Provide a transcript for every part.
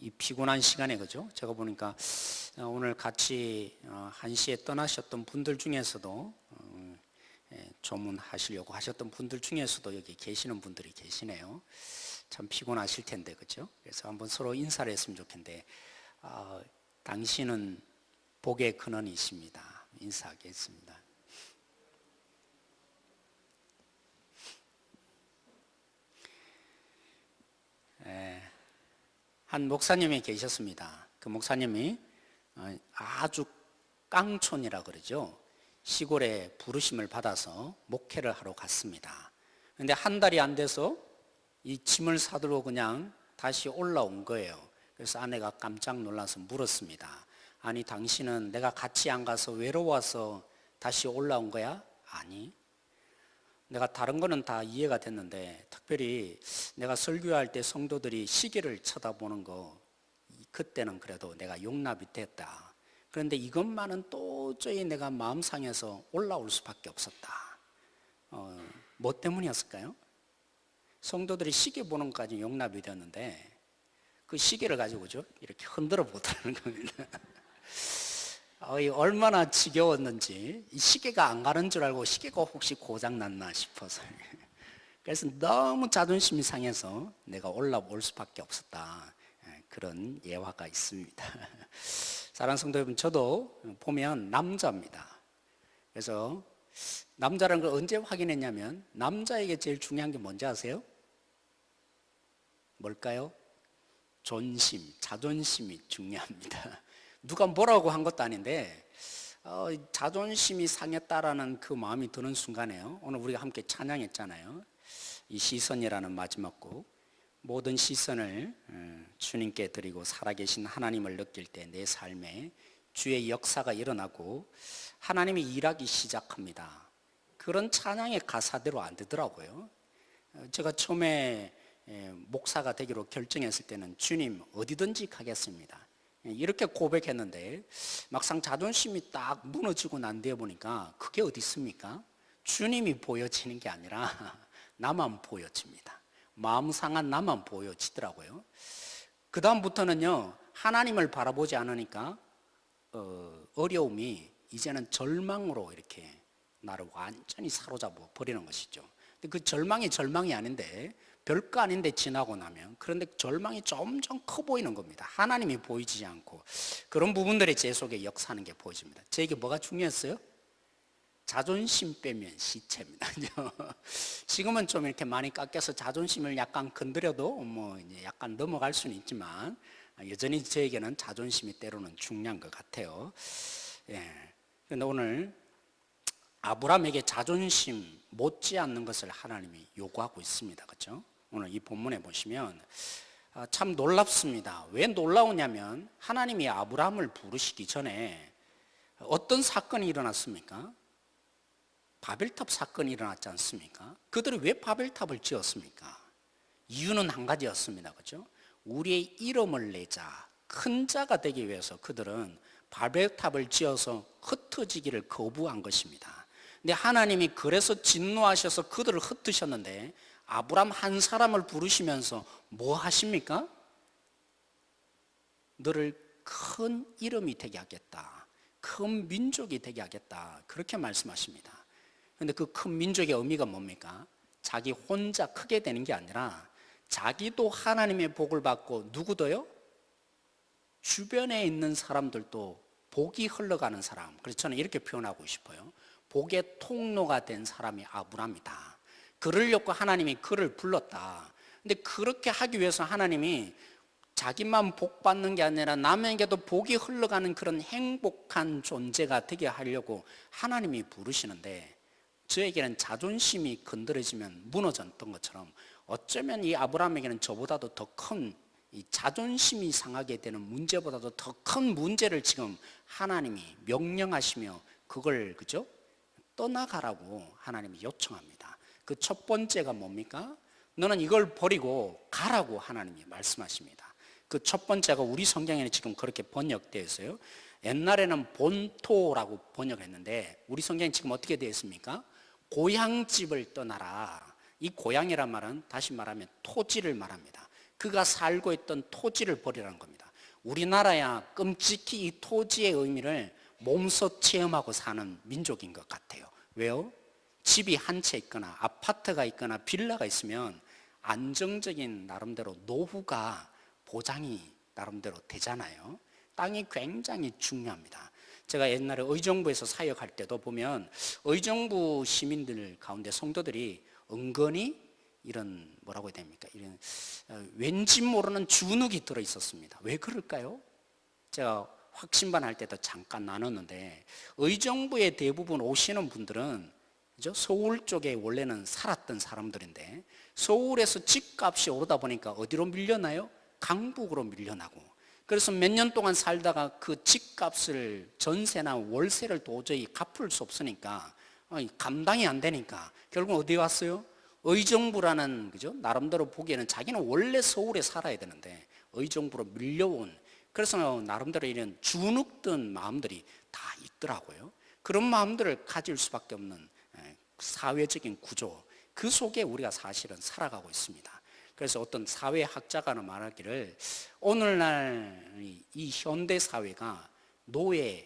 이 피곤한 시간에 그죠? 제가 보니까 오늘 같이 1시에 떠나셨던 분들 중에서도 조문하시려고 하셨던 분들 중에서도 여기 계시는 분들이 계시네요. 참 피곤하실 텐데 그죠? 그래서 한번 서로 인사를 했으면 좋겠는데 당신은 복의 근원이십니다. 인사하겠습니다. 한 목사님이 계셨습니다. 그 목사님이 아주 깡촌이라 그러죠. 시골에 부르심을 받아서 목회를 하러 갔습니다. 그런데 한 달이 안 돼서 이 짐을 사들고 그냥 다시 올라온 거예요. 그래서 아내가 깜짝 놀라서 물었습니다. 아니 당신은 내가 같이 안 가서 외로워서 다시 올라온 거야? 아니, 내가 다른 거는 다 이해가 됐는데 특별히 내가 설교할 때 성도들이 시계를 쳐다보는 거 그때는 그래도 내가 용납이 됐다. 그런데 이것만은 도저히 내가 마음 상해서 올라올 수밖에 없었다. 뭐 때문이었을까요? 성도들이 시계 보는 것까지 용납이 되었는데 그 시계를 가지고죠 이렇게 흔들어 보더라는 겁니다. 얼마나 지겨웠는지 이 시계가 안 가는 줄 알고 시계가 혹시 고장났나 싶어서 그래서 너무 자존심이 상해서 내가 올라올 수밖에 없었다. 그런 예화가 있습니다. 사랑하는 성도 여러분, 저도 보면 남자입니다. 그래서 남자라는 걸 언제 확인했냐면 남자에게 제일 중요한 게 뭔지 아세요? 뭘까요? 존심, 자존심이 중요합니다. 누가 뭐라고 한 것도 아닌데 자존심이 상했다라는 그 마음이 드는 순간에요. 오늘 우리가 함께 찬양했잖아요. 이 시선이라는 마지막 곡, 모든 시선을 주님께 드리고 살아계신 하나님을 느낄 때 내 삶에 주의 역사가 일어나고 하나님이 일하기 시작합니다. 그런 찬양의 가사대로 안 되더라고요. 제가 처음에 목사가 되기로 결정했을 때는 주님 어디든지 가겠습니다 이렇게 고백했는데 막상 자존심이 딱 무너지고 난 뒤에 보니까 그게 어디 있습니까? 주님이 보여지는 게 아니라 나만 보여집니다. 마음 상한 나만 보여지더라고요. 그 다음부터는요 하나님을 바라보지 않으니까 어려움이 이제는 절망으로 이렇게 나를 완전히 사로잡아 버리는 것이죠. 근데 그 절망이 아닌데 별거 아닌데 지나고 나면 그런데 절망이 점점 커 보이는 겁니다. 하나님이 보이지 않고 그런 부분들이 제 속에 역사하는 게 보여집니다. 제게 뭐가 중요했어요? 자존심 빼면 시체입니다. 지금은 좀 이렇게 많이 깎여서 자존심을 약간 건드려도 뭐 이제 약간 넘어갈 수는 있지만 여전히 저에게는 자존심이 때로는 중요한 것 같아요. 그런데 오늘 아브라함에게 자존심 못지않는 것을 하나님이 요구하고 있습니다. 그렇죠? 오늘 이 본문에 보시면 참 놀랍습니다. 왜 놀라우냐면 하나님이 아브라함을 부르시기 전에 어떤 사건이 일어났습니까? 바벨탑 사건이 일어났지 않습니까? 그들이 왜 바벨탑을 지었습니까? 이유는 한 가지였습니다. 그렇죠? 우리의 이름을 내자, 큰 자가 되기 위해서 그들은 바벨탑을 지어서 흩어지기를 거부한 것입니다. 근데 하나님이 그래서 진노하셔서 그들을 흩으셨는데 아브라함 한 사람을 부르시면서 뭐 하십니까? 너를 큰 이름이 되게 하겠다, 큰 민족이 되게 하겠다, 그렇게 말씀하십니다. 그런데 그 큰 민족의 의미가 뭡니까? 자기 혼자 크게 되는 게 아니라 자기도 하나님의 복을 받고 누구도요? 주변에 있는 사람들도 복이 흘러가는 사람. 그래서 저는 이렇게 표현하고 싶어요. 복의 통로가 된 사람이 아브라함이다. 그러려고 하나님이 그를 불렀다. 근데 그렇게 하기 위해서 하나님이 자기만 복 받는 게 아니라 남에게도 복이 흘러가는 그런 행복한 존재가 되게 하려고 하나님이 부르시는데 저에게는 자존심이 건드려지면 무너졌던 것처럼 어쩌면 이 아브라함에게는 저보다도 더 큰 이 자존심이 상하게 되는 문제보다도 더 큰 문제를 지금 하나님이 명령하시며 그걸 그죠? 떠나가라고 하나님이 요청합니다. 그 첫 번째가 뭡니까? 너는 이걸 버리고 가라고 하나님이 말씀하십니다. 그 첫 번째가 우리 성경에는 지금 그렇게 번역되어 있어요. 옛날에는 본토라고 번역했는데 우리 성경이 지금 어떻게 되어 있습니까? 고향집을 떠나라. 이 고향이란 말은 다시 말하면 토지를 말합니다. 그가 살고 있던 토지를 버리라는 겁니다. 우리나라야 끔찍히 이 토지의 의미를 몸소 체험하고 사는 민족인 것 같아요. 왜요? 집이 한 채 있거나 아파트가 있거나 빌라가 있으면 안정적인 나름대로 노후가 보장이 나름대로 되잖아요. 땅이 굉장히 중요합니다. 제가 옛날에 의정부에서 사역할 때도 보면 의정부 시민들 가운데 성도들이 은근히 이런 뭐라고 해야 됩니까? 이런 왠지 모르는 주눅이 들어 있었습니다. 왜 그럴까요? 제가 확신반 할 때도 잠깐 나눴는데 의정부에 대부분 오시는 분들은 그죠? 서울 쪽에 원래는 살았던 사람들인데 서울에서 집값이 오르다 보니까 어디로 밀려나요? 강북으로 밀려나고 그래서 몇 년 동안 살다가 그 집값을 전세나 월세를 도저히 갚을 수 없으니까 감당이 안 되니까 결국 어디 왔어요? 의정부라는 그죠? 나름대로 보기에는 자기는 원래 서울에 살아야 되는데 의정부로 밀려온 그래서 나름대로 이런 주눅든 마음들이 다 있더라고요. 그런 마음들을 가질 수밖에 없는 사회적인 구조 그 속에 우리가 사실은 살아가고 있습니다. 그래서 어떤 사회학자가 말하기를 오늘날 이 현대 사회가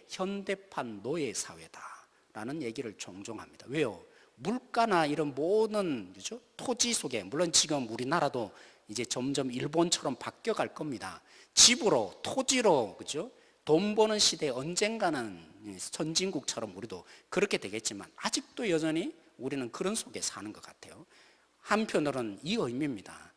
현대판 노예 사회다라는 얘기를 종종 합니다. 왜요? 물가나 이런 모든 그죠? 토지 속에 물론 지금 우리나라도 이제 점점 일본처럼 바뀌어갈 겁니다. 집으로 토지로 그죠? 돈 버는 시대에 언젠가는 선진국처럼 우리도 그렇게 되겠지만 아직도 여전히 우리는 그런 속에 사는 것 같아요. 한편으로는 이 의미입니다.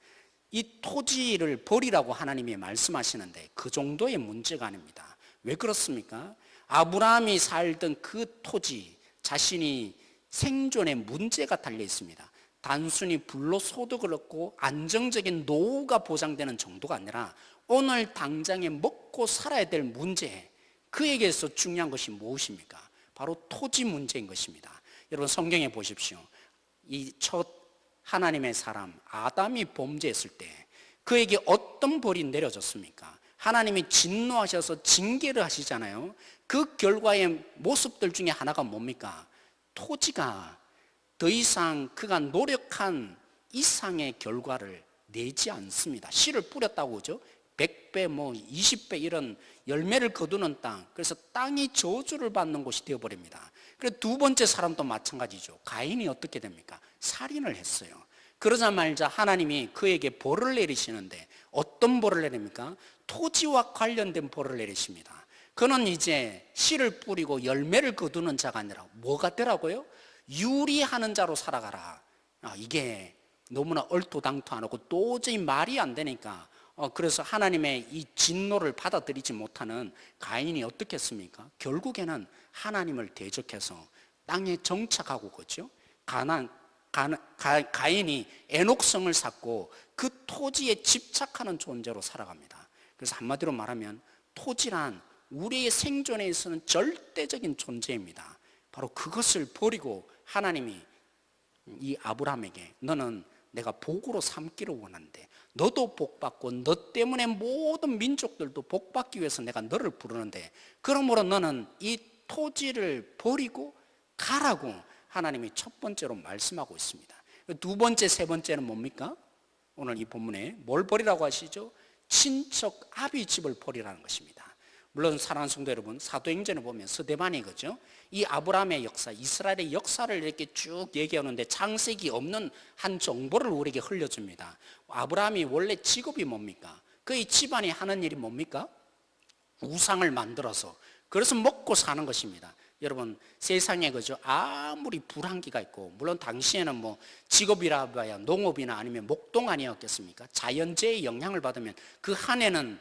이 토지를 버리라고 하나님이 말씀하시는데 그 정도의 문제가 아닙니다. 왜 그렇습니까? 아브라함이 살던 그 토지 자신이 생존에 문제가 달려 있습니다. 단순히 불로소득을 얻고 안정적인 노후가 보장되는 정도가 아니라 오늘 당장에 먹고 살아야 될 문제 그에게서 중요한 것이 무엇입니까? 바로 토지 문제인 것입니다. 여러분 성경에 보십시오. 이 첫 하나님의 사람 아담이 범죄했을 때 그에게 어떤 벌이 내려졌습니까? 하나님이 진노하셔서 징계를 하시잖아요. 그 결과의 모습들 중에 하나가 뭡니까? 토지가 더 이상 그가 노력한 이상의 결과를 내지 않습니다. 씨를 뿌렸다고 그죠? 100배 20배 이런 열매를 거두는 땅 그래서 땅이 저주를 받는 곳이 되어버립니다. 그리고 두 번째 사람도 마찬가지죠. 가인이 어떻게 됩니까? 살인을 했어요. 그러자마자 하나님이 그에게 벌을 내리시는데 어떤 벌을 내립니까? 토지와 관련된 벌을 내리십니다. 그는 이제 씨를 뿌리고 열매를 거두는 자가 아니라 뭐가 되라고요? 유리하는 자로 살아가라. 이게 너무나 얼토당토하고 도저히 말이 안 되니까 그래서 하나님의 이 진노를 받아들이지 못하는 가인이 어떻게 했습니까? 결국에는 하나님을 대적해서 땅에 정착하고 그죠? 가인이 에녹성을 쌓고 그 토지에 집착하는 존재로 살아갑니다. 그래서 한마디로 말하면 토지란 우리의 생존에 있어서는 절대적인 존재입니다. 바로 그것을 버리고 하나님이 이 아브라함에게 너는 내가 복으로 삼기를 원하는데 너도 복받고 너 때문에 모든 민족들도 복받기 위해서 내가 너를 부르는데 그러므로 너는 이 토지를 버리고 가라고 하나님이 첫 번째로 말씀하고 있습니다. 두 번째, 세 번째는 뭡니까? 오늘 이 본문에 뭘 버리라고 하시죠? 친척 아비 집을 버리라는 것입니다. 물론 사랑하는 성도 여러분, 사도행전을 보면 스데반이 그죠? 이 아브라함의 역사, 이스라엘의 역사를 이렇게 쭉 얘기하는데 창세기 없는 한 정보를 우리에게 흘려줍니다. 아브라함이 원래 직업이 뭡니까? 그의 집안이 하는 일이 뭡니까? 우상을 만들어서 그래서 먹고 사는 것입니다. 여러분 세상에 그죠? 아무리 불황기가 있고 물론 당시에는 직업이라 봐야 농업이나 아니면 목동 아니었겠습니까? 자연재해의 영향을 받으면 그 한 해는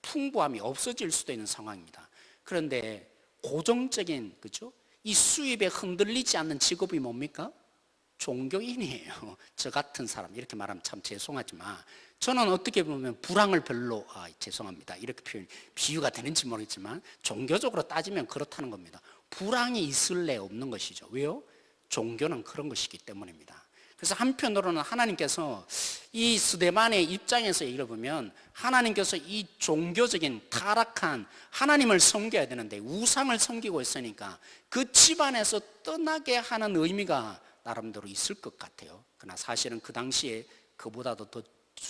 풍부함이 없어질 수도 있는 상황입니다. 그런데 고정적인 그죠? 이 수입에 흔들리지 않는 직업이 뭡니까? 종교인이에요. 저 같은 사람 이렇게 말하면 참 죄송하지만 저는 어떻게 보면 불황을 별로 죄송합니다 이렇게 비유가 되는지 모르겠지만 종교적으로 따지면 그렇다는 겁니다. 불황이 있을래 없는 것이죠. 왜요? 종교는 그런 것이기 때문입니다. 그래서 한편으로는 하나님께서 이 스데반의 입장에서 얘기를 보면 하나님께서 이 종교적인 타락한 하나님을 섬겨야 되는데 우상을 섬기고 있으니까 그 집안에서 떠나게 하는 의미가 나름대로 있을 것 같아요. 그러나 사실은 그 당시에 그보다도 더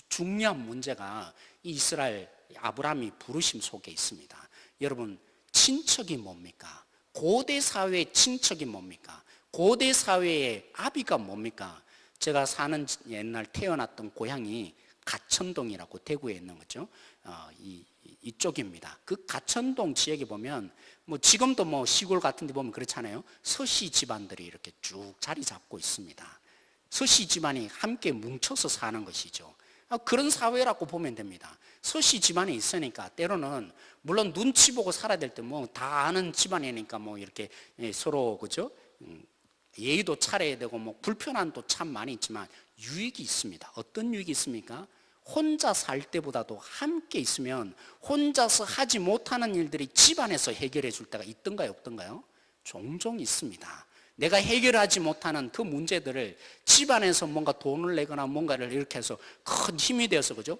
중요한 문제가 이 이스라엘 아브라함이 부르심 속에 있습니다. 여러분, 친척이 뭡니까? 고대 사회의 친척이 뭡니까? 고대 사회의 아비가 뭡니까? 제가 사는 옛날 태어났던 고향이 가천동이라고 대구에 있는 거죠. 이쪽입니다. 그 가천동 지역에 보면 뭐 지금도 뭐 시골 같은 데 보면 그렇잖아요. 서씨 집안들이 이렇게 쭉 자리 잡고 있습니다. 서씨 집안이 함께 뭉쳐서 사는 것이죠. 그런 사회라고 보면 됩니다. 서씨 집안이 있으니까 때로는 물론 눈치 보고 살아야 될 때 뭐 다 아는 집안이니까 뭐 이렇게 서로 그죠? 예의도 차려야 되고 뭐 불편함도 참 많이 있지만 유익이 있습니다. 어떤 유익이 있습니까? 혼자 살 때보다도 함께 있으면 혼자서 하지 못하는 일들이 집안에서 해결해 줄 때가 있던가요, 없던가요? 종종 있습니다. 내가 해결하지 못하는 그 문제들을 집안에서 뭔가 돈을 내거나 뭔가를 이렇게 해서 큰 힘이 되어서 그죠?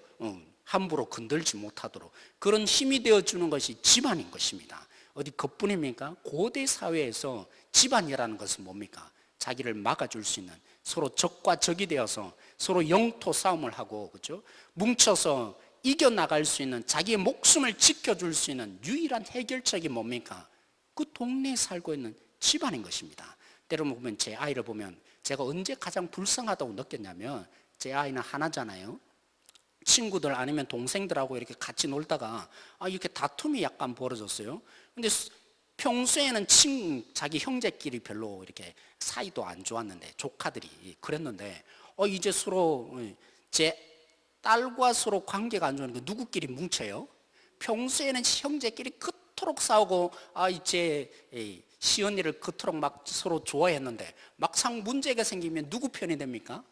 함부로 건들지 못하도록 그런 힘이 되어주는 것이 집안인 것입니다. 어디 그뿐입니까? 고대 사회에서 집안이라는 것은 뭡니까? 자기를 막아줄 수 있는, 서로 적과 적이 되어서 서로 영토 싸움을 하고 그죠? 뭉쳐서 이겨나갈 수 있는, 자기의 목숨을 지켜줄 수 있는 유일한 해결책이 뭡니까? 그 동네에 살고 있는 집안인 것입니다. 때로는 보면 제 아이를 보면 제가 언제 가장 불쌍하다고 느꼈냐면, 제 아이는 하나잖아요. 친구들 아니면 동생들하고 이렇게 같이 놀다가 이렇게 다툼이 약간 벌어졌어요. 근데 평소에는 자기 형제끼리 별로 이렇게 사이도 안 좋았는데, 조카들이 그랬는데 이제 서로 제 딸과 서로 관계가 안 좋으니까 누구끼리 뭉쳐요? 평소에는 형제끼리 그토록 싸우고 이제 시언니를 그토록 막 서로 좋아했는데 막상 문제가 생기면 누구 편이 됩니까?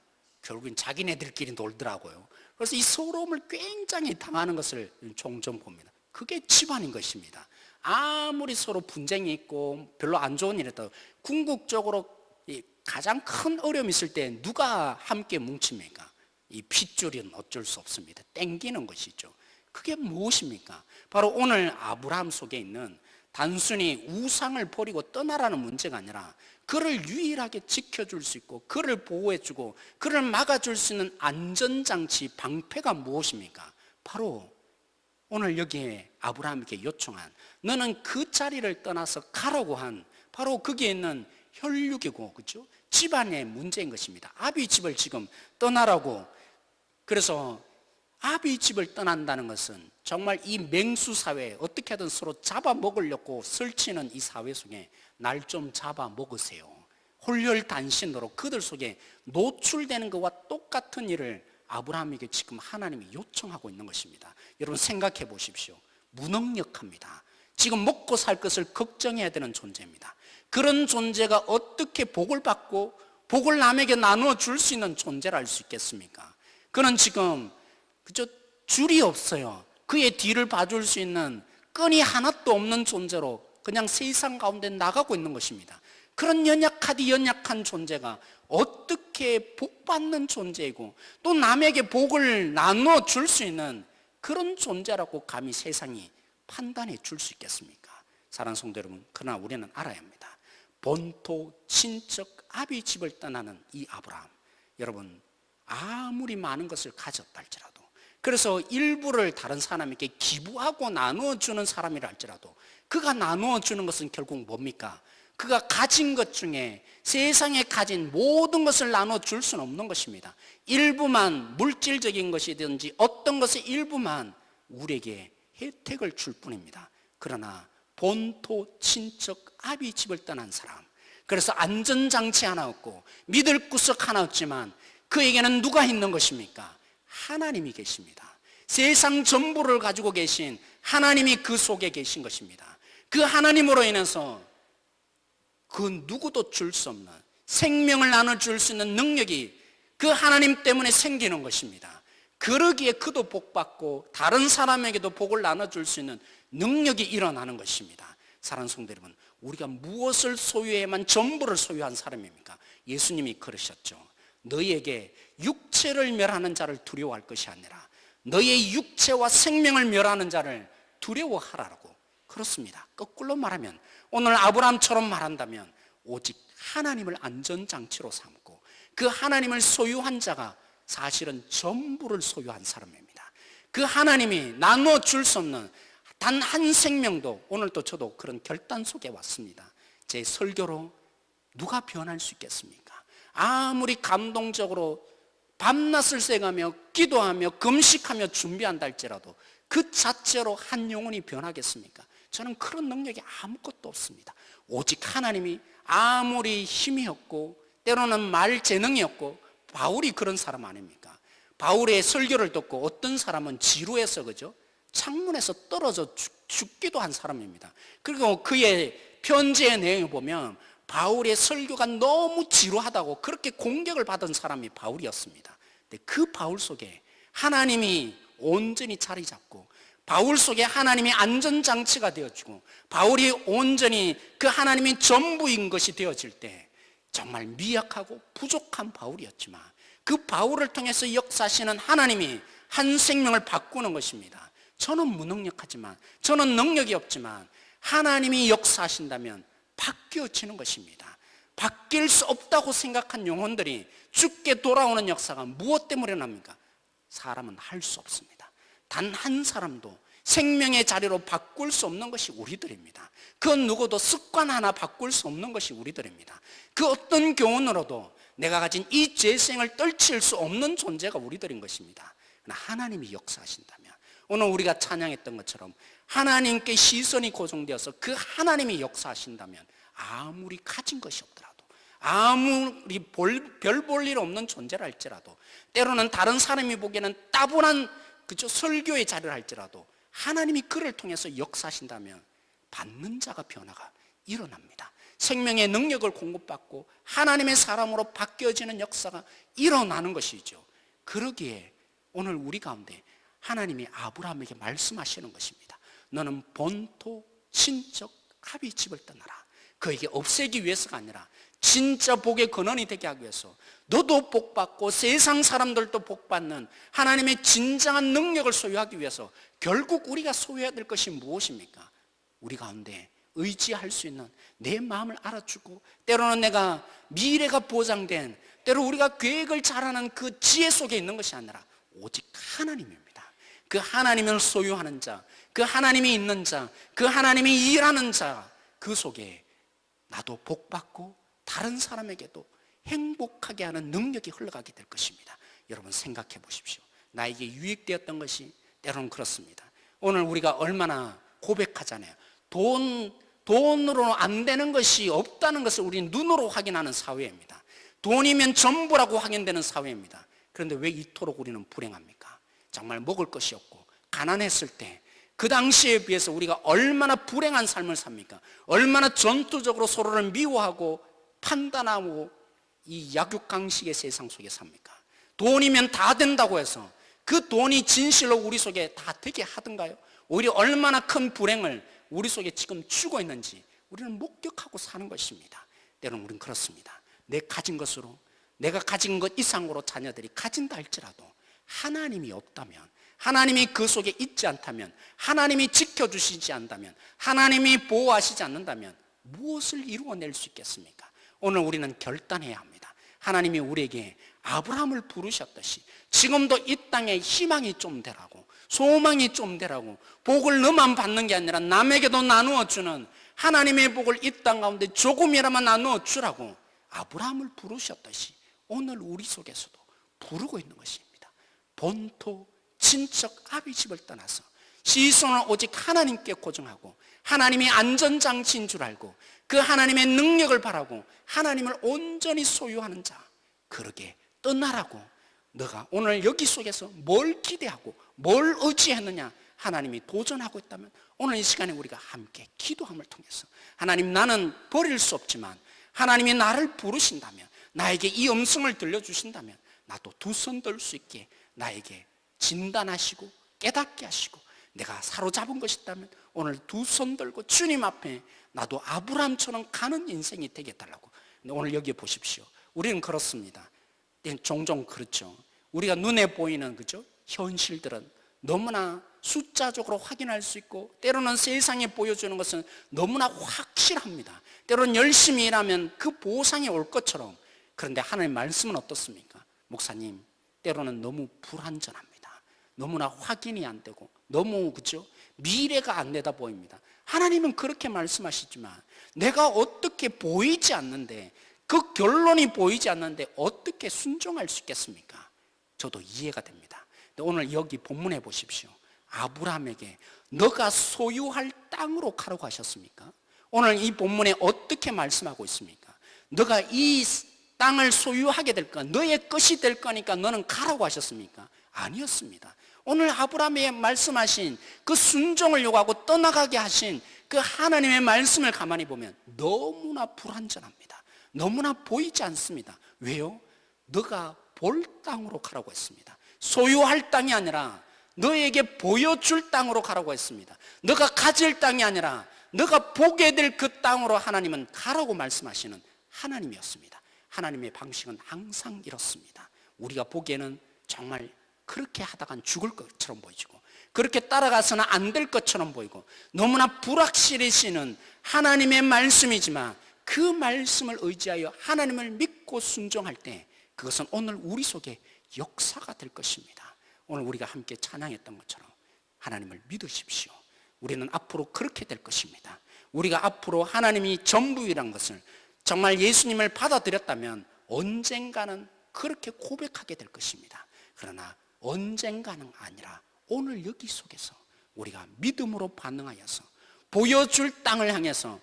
결국엔 자기네들끼리 놀더라고요. 그래서 이 서러움을 굉장히 당하는 것을 종종 봅니다. 그게 집안인 것입니다. 아무리 서로 분쟁이 있고 별로 안 좋은 일이 있다고 궁극적으로 가장 큰 어려움이 있을 때 누가 함께 뭉칩니까? 이 핏줄은 어쩔 수 없습니다. 땡기는 것이죠. 그게 무엇입니까? 바로 오늘 아브라함 속에 있는 단순히 우상을 버리고 떠나라는 문제가 아니라 그를 유일하게 지켜줄 수 있고 그를 보호해주고 그를 막아줄 수 있는 안전장치, 방패가 무엇입니까? 바로 오늘 여기에 아브라함에게 요청한, 너는 그 자리를 떠나서 가라고 한 바로 거기에 있는 혈육이고 그렇죠? 집안의 문제인 것입니다. 아비 집을 지금 떠나라고. 그래서 아비 집을 떠난다는 것은 정말 이 맹수 사회에 어떻게든 서로 잡아먹으려고 설치는 이 사회 속에 날 좀 잡아먹으세요, 홀혈단신으로 그들 속에 노출되는 것과 똑같은 일을 아브라함에게 지금 하나님이 요청하고 있는 것입니다. 여러분 생각해 보십시오. 무능력합니다. 지금 먹고 살 것을 걱정해야 되는 존재입니다. 그런 존재가 어떻게 복을 받고 복을 남에게 나누어 줄 수 있는 존재를 알 수 있겠습니까? 그는 지금 그저 줄이 없어요. 그의 뒤를 봐줄 수 있는 끈이 하나도 없는 존재로 그냥 세상 가운데 나가고 있는 것입니다. 그런 연약한 존재가 어떻게 복받는 존재이고 또 남에게 복을 나누어 줄 수 있는 그런 존재라고 감히 세상이 판단해 줄 수 있겠습니까? 사랑하는 성도 여러분, 그러나 우리는 알아야 합니다. 본토 친척 아비 집을 떠나는 이 아브라함, 여러분 아무리 많은 것을 가졌다 할지라도, 그래서 일부를 다른 사람에게 기부하고 나누어 주는 사람이라 할지라도 그가 나누어 주는 것은 결국 뭡니까? 그가 가진 것 중에 세상에 가진 모든 것을 나눠 줄 수는 없는 것입니다. 일부만, 물질적인 것이든지 어떤 것의 일부만 우리에게 혜택을 줄 뿐입니다. 그러나 본토 친척 아비 집을 떠난 사람, 그래서 안전장치 하나 없고 믿을 구석 하나 없지만 그에게는 누가 있는 것입니까? 하나님이 계십니다. 세상 전부를 가지고 계신 하나님이 그 속에 계신 것입니다. 그 하나님으로 인해서 그 누구도 줄 수 없는 생명을 나눠줄 수 있는 능력이 그 하나님 때문에 생기는 것입니다. 그러기에 그도 복받고 다른 사람에게도 복을 나눠줄 수 있는 능력이 일어나는 것입니다. 사랑하는 성도 여러분, 우리가 무엇을 소유해야만 전부를 소유한 사람입니까? 예수님이 그러셨죠. 너희에게 육체를 멸하는 자를 두려워할 것이 아니라 너희의 육체와 생명을 멸하는 자를 두려워하라고. 그렇습니다. 거꾸로 말하면 오늘 아브라함처럼 말한다면 오직 하나님을 안전장치로 삼고 그 하나님을 소유한 자가 사실은 전부를 소유한 사람입니다. 그 하나님이 나누어 줄 수 없는 단 한 생명도, 오늘 또 저도 그런 결단 속에 왔습니다. 제 설교로 누가 변할 수 있겠습니까? 아무리 감동적으로 밤낮을 새가며 기도하며 금식하며 준비한다 할지라도 그 자체로 한 영혼이 변하겠습니까? 저는 그런 능력이 아무것도 없습니다. 오직 하나님이, 아무리 힘이 없고 때로는 말 재능이 없고, 바울이 그런 사람 아닙니까? 바울의 설교를 듣고 어떤 사람은 지루해서, 그죠? 창문에서 떨어져 죽기도 한 사람입니다. 그리고 그의 편지의 내용을 보면 바울의 설교가 너무 지루하다고 그렇게 공격을 받은 사람이 바울이었습니다. 근데 그 바울 속에 하나님이 온전히 자리 잡고, 바울 속에 하나님이 안전장치가 되어지고, 바울이 온전히 그 하나님이 전부인 것이 되어질 때 정말 미약하고 부족한 바울이었지만 그 바울을 통해서 역사하시는 하나님이 한 생명을 바꾸는 것입니다. 저는 무능력하지만, 저는 능력이 없지만 하나님이 역사하신다면 바뀌어지는 것입니다. 바뀔 수 없다고 생각한 영혼들이 죽게 돌아오는 역사가 무엇 때문에 납니까? 사람은 할 수 없습니다. 단 한 사람도 생명의 자리로 바꿀 수 없는 것이 우리들입니다. 그 누구도 습관 하나 바꿀 수 없는 것이 우리들입니다. 그 어떤 교훈으로도 내가 가진 이 죄성을 떨칠 수 없는 존재가 우리들인 것입니다. 그러나 하나님이 역사하신다면, 오늘 우리가 찬양했던 것처럼 하나님께 시선이 고정되어서 그 하나님이 역사하신다면 아무리 가진 것이 없더라도, 아무리 별 볼 일 없는 존재라 할지라도, 때로는 다른 사람이 보기에는 따분한 설교의 자리를 할지라도 하나님이 그를 통해서 역사하신다면 받는 자가 변화가 일어납니다. 생명의 능력을 공급받고 하나님의 사람으로 바뀌어지는 역사가 일어나는 것이죠. 그러기에 오늘 우리 가운데 하나님이 아브라함에게 말씀하시는 것입니다. 너는 본토 친척 아비 집을 떠나라. 그에게 없애기 위해서가 아니라 진짜 복의 근원이 되게 하기 위해서, 너도 복받고 세상 사람들도 복받는 하나님의 진정한 능력을 소유하기 위해서 결국 우리가 소유해야 될 것이 무엇입니까? 우리 가운데 의지할 수 있는, 내 마음을 알아주고 때로는 내가 미래가 보장된, 때로 우리가 계획을 잘하는 그 지혜 속에 있는 것이 아니라 오직 하나님입니다. 그 하나님을 소유하는 자, 그 하나님이 있는 자, 그 하나님이 일하는 자, 그 속에 나도 복받고 다른 사람에게도 행복하게 하는 능력이 흘러가게 될 것입니다. 여러분 생각해 보십시오. 나에게 유익되었던 것이 때로는 그렇습니다. 오늘 우리가 얼마나 고백하잖아요. 돈으로 안 되는 것이 없다는 것을 우리는 눈으로 확인하는 사회입니다. 돈이면 전부라고 확인되는 사회입니다. 그런데 왜 이토록 우리는 불행합니까? 정말 먹을 것이 없고 가난했을 때 그 당시에 비해서 우리가 얼마나 불행한 삶을 삽니까? 얼마나 전투적으로 서로를 미워하고 판단하고 이 약육강식의 세상 속에 삽니까? 돈이면 다 된다고 해서 그 돈이 진실로 우리 속에 다 되게 하던가요? 오히려 얼마나 큰 불행을 우리 속에 지금 주고 있는지 우리는 목격하고 사는 것입니다. 때로는 우리는 그렇습니다. 내 가진 것으로, 내가 가진 것 이상으로 자녀들이 가진다 할지라도 하나님이 없다면, 하나님이 그 속에 있지 않다면, 하나님이 지켜주시지 않다면, 하나님이 보호하시지 않는다면 무엇을 이루어낼 수 있겠습니까? 오늘 우리는 결단해야 합니다. 하나님이 우리에게 아브라함을 부르셨듯이 지금도 이 땅에 희망이 좀 되라고, 소망이 좀 되라고, 복을 너만 받는 게 아니라 남에게도 나누어 주는 하나님의 복을 이 땅 가운데 조금이라도 나누어 주라고 아브라함을 부르셨듯이 오늘 우리 속에서도 부르고 있는 것입니다. 본토 친척 아비 집을 떠나서 시선을 오직 하나님께 고정하고 하나님이 안전장치인 줄 알고 그 하나님의 능력을 바라고 하나님을 온전히 소유하는 자, 그러게 떠나라고. 너가 오늘 여기 속에서 뭘 기대하고 뭘 의지했느냐, 하나님이 도전하고 있다면 오늘 이 시간에 우리가 함께 기도함을 통해서, 하나님 나는 버릴 수 없지만 하나님이 나를 부르신다면, 나에게 이 음성을 들려주신다면 나도 두 손 들 수 있게 나에게 진단하시고 깨닫게 하시고, 내가 사로잡은 것이 있다면 오늘 두 손 들고 주님 앞에 나도 아브라함처럼 가는 인생이 되게 해달라고. 오늘 여기 보십시오. 우리는 그렇습니다. 종종 그렇죠. 우리가 눈에 보이는 그죠? 현실들은 너무나 숫자적으로 확인할 수 있고, 때로는 세상에 보여주는 것은 너무나 확실합니다. 때로는 열심히 일하면 그 보상이 올 것처럼. 그런데 하나님의 말씀은 어떻습니까? 목사님, 때로는 너무 불완전합니다. 너무나 확인이 안 되고 너무 그죠? 미래가 안 내다 보입니다. 하나님은 그렇게 말씀하시지만 내가 어떻게 보이지 않는데, 그 결론이 보이지 않는데 어떻게 순종할 수 있겠습니까? 저도 이해가 됩니다. 근데 오늘 여기 본문에 보십시오. 아브라함에게 너가 소유할 땅으로 가라고 하셨습니까? 오늘 이 본문에 어떻게 말씀하고 있습니까? 너가 이 땅을 소유하게 될 거야, 너의 것이 될 거니까 너는 가라고 하셨습니까? 아니었습니다. 오늘 아브라함에 말씀하신 그 순종을 요구하고 떠나가게 하신 그 하나님의 말씀을 가만히 보면 너무나 불완전합니다. 너무나 보이지 않습니다. 왜요? 너가 볼 땅으로 가라고 했습니다. 소유할 땅이 아니라 너에게 보여줄 땅으로 가라고 했습니다. 너가 가질 땅이 아니라 너가 보게 될 그 땅으로 하나님은 가라고 말씀하시는 하나님이었습니다. 하나님의 방식은 항상 이렇습니다. 우리가 보기에는 정말 그렇게 하다간 죽을 것처럼 보이고, 그렇게 따라가서는 안 될 것처럼 보이고, 너무나 불확실해지는 하나님의 말씀이지만 그 말씀을 의지하여 하나님을 믿고 순종할 때 그것은 오늘 우리 속에 역사가 될 것입니다. 오늘 우리가 함께 찬양했던 것처럼 하나님을 믿으십시오. 우리는 앞으로 그렇게 될 것입니다. 우리가 앞으로 하나님이 전부이란 것을 정말 예수님을 받아들였다면 언젠가는 그렇게 고백하게 될 것입니다. 그러나 언젠가는 아니라 오늘 여기 속에서 우리가 믿음으로 반응하여서 보여줄 땅을 향해서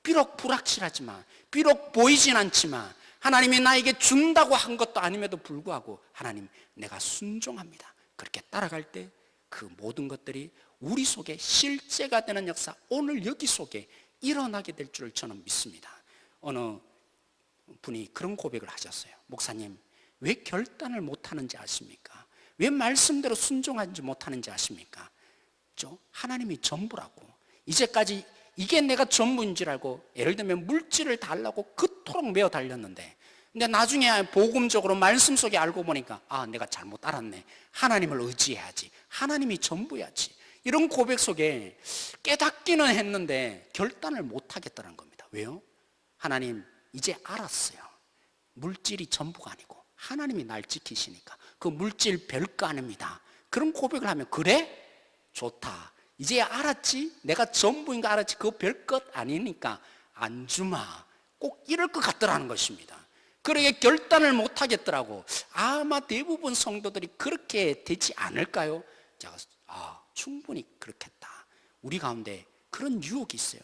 비록 불확실하지만, 비록 보이진 않지만 하나님이 나에게 준다고 한 것도 아님에도 불구하고 하나님 내가 순종합니다, 그렇게 따라갈 때 그 모든 것들이 우리 속에 실제가 되는 역사, 오늘 여기 속에 일어나게 될 줄 저는 믿습니다. 어느 분이 그런 고백을 하셨어요. 목사님, 왜 결단을 못하는지 아십니까? 왜 말씀대로 순종하지 못하는지 아십니까? 하나님이 전부라고, 이제까지 이게 내가 전부인 줄 알고 예를 들면 물질을 달라고 그토록 메어 달렸는데, 근데 나중에 복음적으로 말씀 속에 알고 보니까 내가 잘못 알았네, 하나님을 의지해야지, 하나님이 전부야지, 이런 고백 속에 깨닫기는 했는데 결단을 못 하겠다는 겁니다. 왜요? 하나님 이제 알았어요. 물질이 전부가 아니고 하나님이 날 지키시니까 그 물질 별거 아닙니다. 그런 고백을 하면 그래? 좋다, 이제 알았지? 내가 전부인 거 알았지? 그거 별것 아니니까 안 주마, 꼭 이럴 것 같더라는 것입니다. 그러게 결단을 못 하겠더라고. 아마 대부분 성도들이 그렇게 되지 않을까요? 제가 충분히 그렇겠다. 우리 가운데 그런 유혹이 있어요.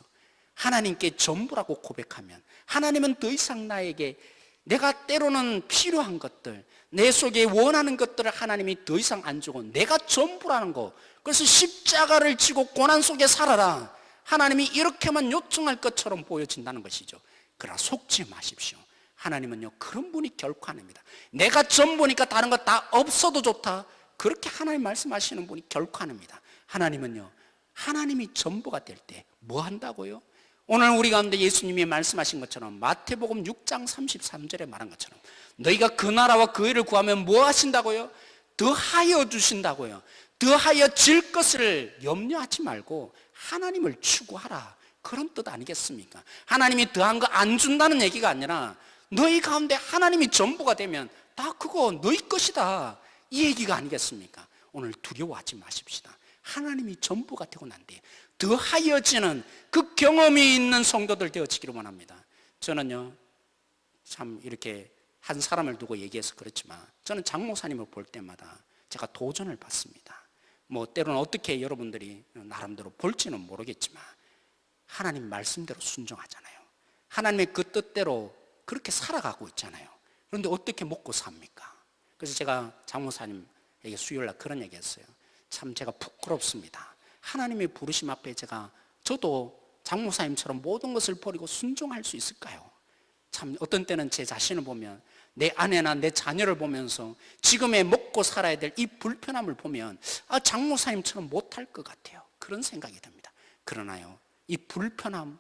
하나님께 전부라고 고백하면 하나님은 더 이상 나에게 내가 때로는 필요한 것들, 내 속에 원하는 것들을 하나님이 더 이상 안 주고 내가 전부라는 거, 그래서 십자가를 지고 고난 속에 살아라, 하나님이 이렇게만 요청할 것처럼 보여진다는 것이죠. 그러나 속지 마십시오. 하나님은요 그런 분이 결코 아닙니다. 내가 전부니까 다른 거 다 없어도 좋다, 그렇게 하나님 말씀하시는 분이 결코 아닙니다. 하나님은요, 하나님이 전부가 될 때 뭐 한다고요? 오늘 우리 가운데 예수님이 말씀하신 것처럼 마태복음 6장 33절에 말한 것처럼 너희가 그 나라와 그 의를 구하면 뭐 하신다고요? 더하여 주신다고요. 더하여 질 것을 염려하지 말고 하나님을 추구하라, 그런 뜻 아니겠습니까? 하나님이 더한 거 안 준다는 얘기가 아니라 너희 가운데 하나님이 전부가 되면 다 그거 너희 것이다, 이 얘기가 아니겠습니까? 오늘 두려워하지 마십시다. 하나님이 전부가 되고 난 뒤에 더하여지는 그 경험이 있는 성도들 되어지기를 원합니다. 저는요 참 이렇게 한 사람을 두고 얘기해서 그렇지만 저는 장 목사님을 볼 때마다 제가 도전을 받습니다. 뭐 때로는 어떻게 여러분들이 나름대로 볼지는 모르겠지만 하나님 말씀대로 순종하잖아요. 하나님의 그 뜻대로 그렇게 살아가고 있잖아요. 그런데 어떻게 먹고 삽니까? 그래서 제가 장 목사님에게 수요일날 그런 얘기 했어요. 참 제가 부끄럽습니다. 하나님의 부르심 앞에 저도 장 목사님처럼 모든 것을 버리고 순종할 수 있을까요? 참 어떤 때는 제 자신을 보면, 내 아내나 내 자녀를 보면서 지금의 먹고 살아야 될 이 불편함을 보면 장 목사님처럼 못할 것 같아요. 그런 생각이 듭니다. 그러나요, 이 불편함,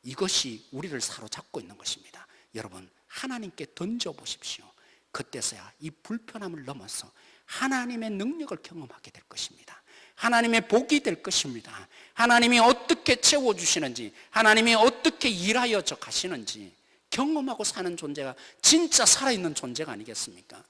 이것이 우리를 사로잡고 있는 것입니다. 여러분, 하나님께 던져보십시오. 그때서야 이 불편함을 넘어서 하나님의 능력을 경험하게 될 것입니다. 하나님의 복이 될 것입니다. 하나님이 어떻게 채워주시는지, 하나님이 어떻게 일하여 가시는지 경험하고 사는 존재가 진짜 살아있는 존재가 아니겠습니까?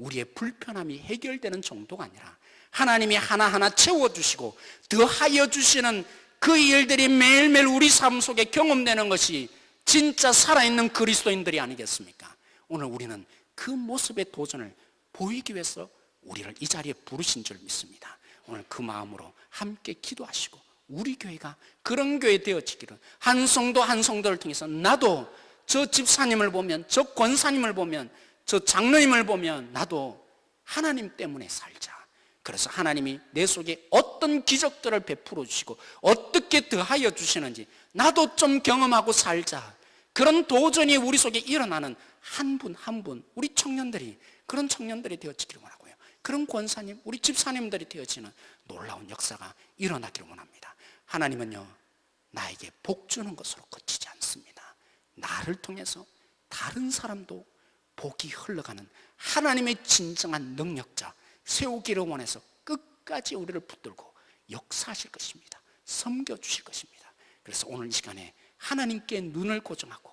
우리의 불편함이 해결되는 정도가 아니라 하나님이 하나하나 채워주시고 더하여 주시는 그 일들이 매일매일 우리 삶 속에 경험되는 것이 진짜 살아있는 그리스도인들이 아니겠습니까? 오늘 우리는 그 모습의 도전을 보이기 위해서 우리를 이 자리에 부르신 줄 믿습니다. 오늘 그 마음으로 함께 기도하시고 우리 교회가 그런 교회 되어지기를, 한 성도 한 성도를 통해서 나도 저 집사님을 보면, 저 권사님을 보면, 저 장로님을 보면 나도 하나님 때문에 살자. 그래서 하나님이 내 속에 어떤 기적들을 베풀어 주시고 어떻게 더하여 주시는지 나도 좀 경험하고 살자. 그런 도전이 우리 속에 일어나는 한 분 한 분, 우리 청년들이, 그런 청년들이 되어지기를 원하고요. 그런 권사님, 우리 집사님들이 되어지는 놀라운 역사가 일어나기를 원합니다. 하나님은요, 나에게 복 주는 것으로 그치지 않습니다. 나를 통해서 다른 사람도 복이 흘러가는 하나님의 진정한 능력자 세우기를 원해서 끝까지 우리를 붙들고 역사하실 것입니다. 섬겨주실 것입니다. 그래서 오늘 이 시간에 하나님께 눈을 고정하고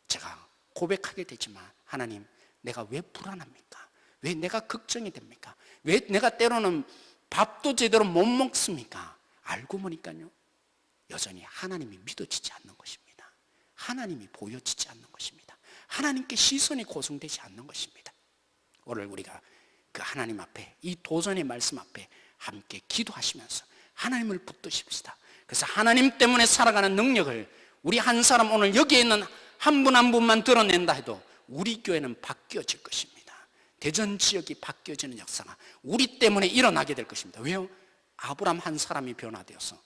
제가 고백하게 되지만, 하나님, 내가 왜 불안합니까? 왜 내가 걱정이 됩니까? 왜 내가 때로는 밥도 제대로 못 먹습니까? 알고 보니까요, 여전히 하나님이 믿어지지 않는 것입니다. 하나님이 보여지지 않는 것입니다. 하나님께 시선이 고정되지 않는 것입니다. 오늘 우리가 그 하나님 앞에, 이 도전의 말씀 앞에 함께 기도하시면서 하나님을 붙드십시다. 그래서 하나님 때문에 살아가는 능력을 우리 한 사람, 오늘 여기에 있는 한 분 한 분만 드러낸다 해도 우리 교회는 바뀌어질 것입니다. 대전 지역이 바뀌어지는 역사가 우리 때문에 일어나게 될 것입니다. 왜요? 아브람 한 사람이 변화되어서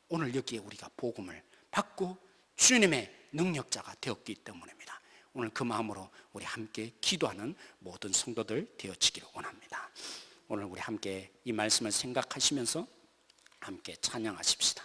오늘 여기에 우리가 복음을 받고 주님의 능력자가 되었기 때문입니다. 오늘 그 마음으로 우리 함께 기도하는 모든 성도들 되어지기를 원합니다. 오늘 우리 함께 이 말씀을 생각하시면서 함께 찬양하십시다.